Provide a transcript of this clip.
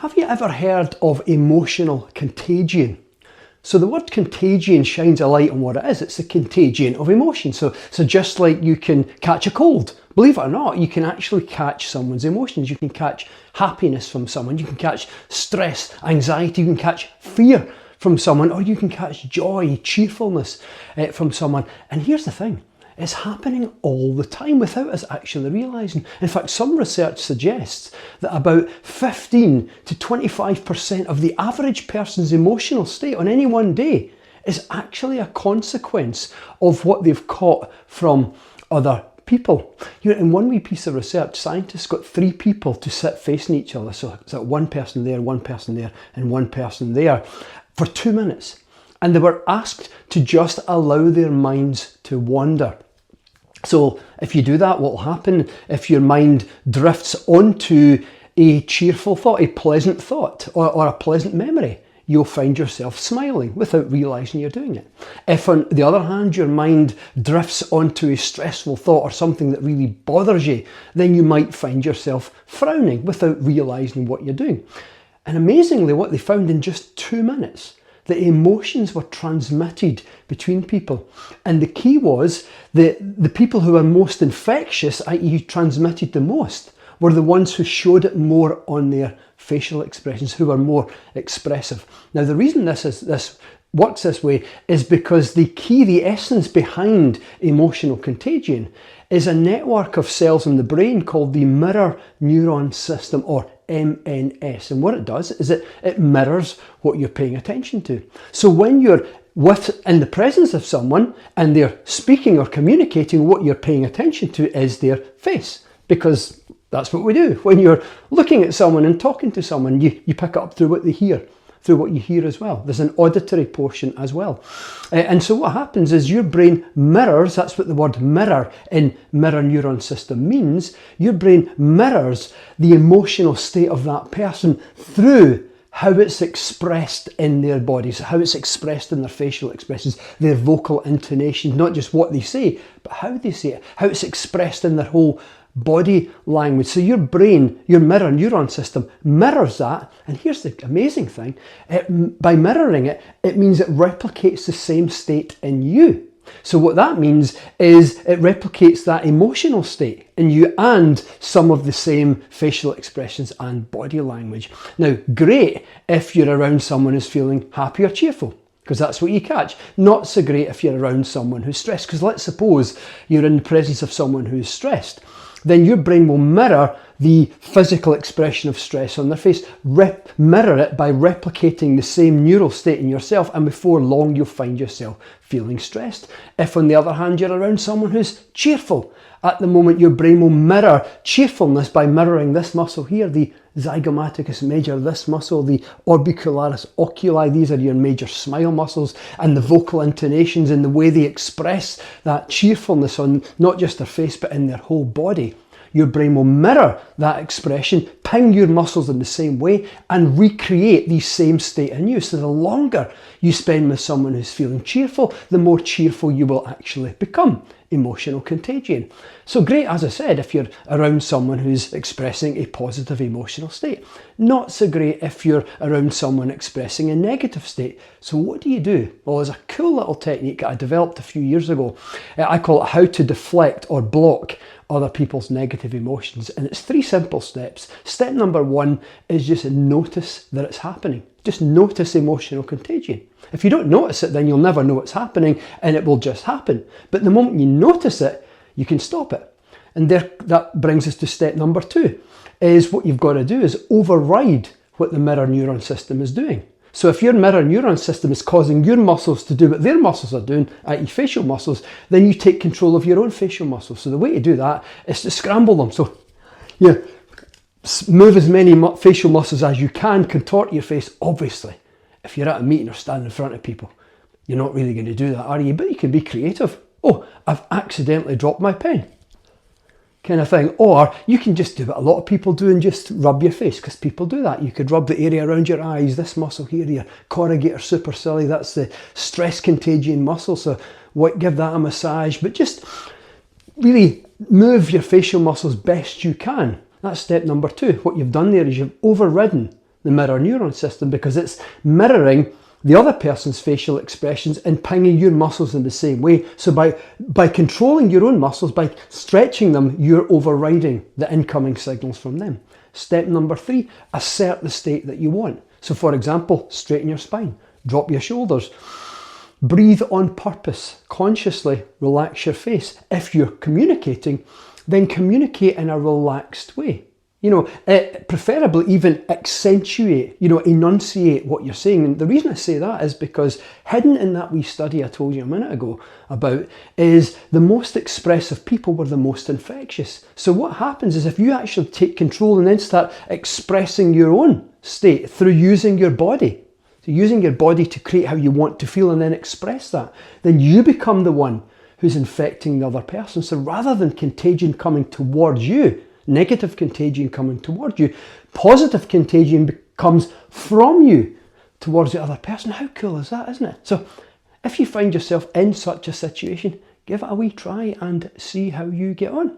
Have you ever heard of emotional contagion? So the word contagion shines a light on what it is. It's the contagion of emotion. So just like you can catch a cold, believe it or not, you can actually catch someone's emotions. You can catch happiness from someone. You can catch stress, anxiety. You can catch fear from someone, or you can catch joy, cheerfulness from someone. And here's the thing. It's happening all the time without us actually realising. In fact, some research suggests that about 15 to 25% of the average person's emotional state on any one day is actually a consequence of what they've caught from other people. You know, in one wee piece of research, scientists got 3 people to sit facing each other. So it's like one person there, and one person there for 2 minutes. And they were asked to just allow their minds to wander. So if you do that, what will happen if your mind drifts onto a cheerful thought, a pleasant thought, or a pleasant memory? You'll find yourself smiling without realising you're doing it. If on the other hand, your mind drifts onto a stressful thought or something that really bothers you, then you might find yourself frowning without realising what you're doing. And amazingly, what they found in just 2 minutes, the emotions were transmitted between people. And the key was that the people who were most infectious, i.e. transmitted the most, were the ones who showed it more on their facial expressions, who were more expressive. Now, the reason this works this way is because the essence behind emotional contagion is a network of cells in the brain called the Mirror Neuron System, or MNS. And what it does is it mirrors what you're paying attention to. So when you're in the presence of someone and they're speaking or communicating, what you're paying attention to is their face, because that's what we do. When you're looking at someone and talking to someone, you pick it up through what they hear, through what you hear as well. There's an auditory portion as well. And so what happens is your brain mirrors, that's what the word mirror in Mirror Neuron System means, your brain mirrors the emotional state of that person through how it's expressed in their bodies, how it's expressed in their facial expressions, their vocal intonations, not just what they say, but how they say it, how it's expressed in their whole body language. So your brain, your mirror neuron system, mirrors that. And here's the amazing thing. By mirroring it, it means it replicates the same state in you. So what that means is it replicates that emotional state in you and some of the same facial expressions and body language. Now, great if you're around someone who's feeling happy or cheerful, because that's what you catch. Not so great if you're around someone who's stressed, because let's suppose you're in the presence of someone who's stressed. Then your brain will mirror the physical expression of stress on their face, mirror it by replicating the same neural state in yourself, and before long you'll find yourself feeling stressed. If on the other hand you're around someone who's cheerful, at the moment your brain will mirror cheerfulness by mirroring this muscle here, the zygomaticus major, this muscle, the orbicularis oculi, these are your major smile muscles, and the vocal intonations and the way they express that cheerfulness on not just their face but in their whole body. Your brain will mirror that expression, ping your muscles in the same way, and recreate the same state in you. So the longer you spend with someone who's feeling cheerful, the more cheerful you will actually become. Emotional contagion. So great, as I said, if you're around someone who's expressing a positive emotional state. Not so great if you're around someone expressing a negative state. So what do you do? Well, there's a cool little technique that I developed a few years ago. I call it how to deflect or block other people's negative emotions. And it's 3 simple steps. Step number 1 is just notice that it's happening. Just notice emotional contagion. If you don't notice it, then you'll never know it's happening and it will just happen. But the moment you notice it, you can stop it. And that brings us to step number 2, is what you've got to do is override what the mirror neuron system is doing. So if your mirror neuron system is causing your muscles to do what their muscles are doing, i.e. facial muscles, then you take control of your own facial muscles. So the way to do that is to scramble them. So you move as many facial muscles as you can, contort your face. Obviously, if you're at a meeting or standing in front of people, you're not really going to do that, are you? But you can be creative. Oh, I've accidentally dropped my pen, kind of thing. Or you can just do what a lot of people do and just rub your face, because people do that. You could rub the area around your eyes, this muscle here, your corrugator supercilii, that's the stress contagion muscle. So give that a massage, but just really move your facial muscles best you can. That's step number 2. What you've done there is you've overridden the mirror neuron system, because it's mirroring the other person's facial expressions and pinging your muscles in the same way. So by controlling your own muscles, by stretching them, you're overriding the incoming signals from them. Step number 3, assert the state that you want. So for example, straighten your spine, drop your shoulders, breathe on purpose, consciously relax your face. If you're communicating, then communicate in a relaxed way. Preferably even accentuate, enunciate what you're saying. And the reason I say that is because hidden in that wee study I told you a minute ago about is the most expressive people were the most infectious. So what happens is if you actually take control and then start expressing your own state through using your body, so using your body to create how you want to feel and then express that, then you become the one who's infecting the other person. So rather than contagion coming towards you, negative contagion coming towards you, positive contagion comes from you towards the other person. How cool is that, isn't it? So if you find yourself in such a situation, give it a wee try and see how you get on.